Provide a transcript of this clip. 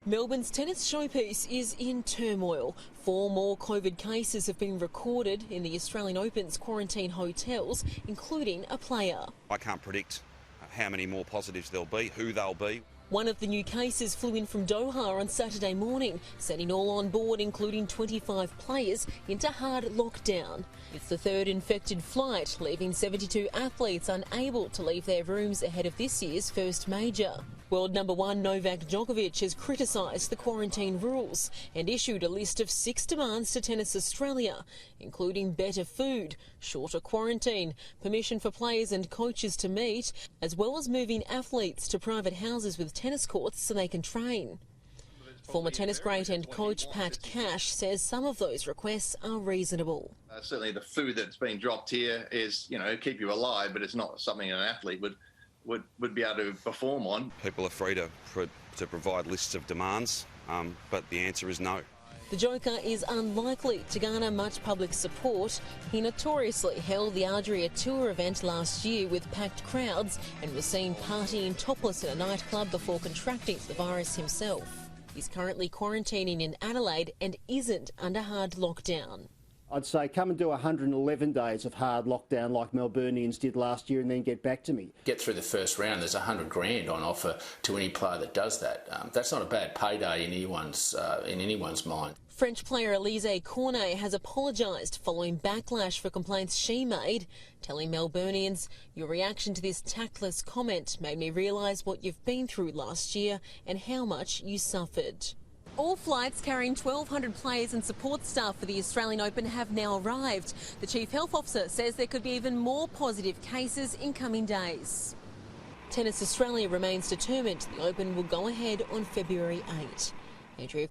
Melbourne's tennis showpiece is in turmoil. 4 more COVID cases have been recorded in the Australian Open's quarantine hotels, including a player. I can't predict how many more positives there'll be, who they'll be. One of the new cases flew in from Doha on Saturday morning, sending all on board, including 25 players, into hard lockdown. It's the third infected flight, leaving 72 athletes unable to leave their rooms ahead of this year's first major. World number 1 Novak Djokovic has criticised the quarantine rules and issued a list of 6 demands to Tennis Australia, including better food, shorter quarantine, permission for players and coaches to meet, as well as moving athletes to private houses with tennis courts so they can train. Former tennis great and coach Pat Cash says some of those requests are reasonable. Certainly the food that's been dropped here is, keep you alive, but it's not something an athlete would be able to perform on. People are free to provide lists of demands, but the answer is no. The Joker is unlikely to garner much public support. He notoriously held the Adria Tour event last year with packed crowds and was seen partying topless in a nightclub before contracting the virus himself. He's currently quarantining in Adelaide and isn't under hard lockdown. I'd say come and do 111 days of hard lockdown like Melburnians did last year and then get back to me. Get through the first round, there's $100,000 on offer to any player that does that. That's not a bad payday in anyone's mind. French player Alizé Cornet has apologised following backlash for complaints she made, telling Melburnians, "Your reaction to this tactless comment made me realise what you've been through last year and how much you suffered." All flights carrying 1,200 players and support staff for the Australian Open have now arrived. The Chief Health Officer says there could be even more positive cases in coming days. Tennis Australia remains determined the Open will go ahead on February 8. Andrea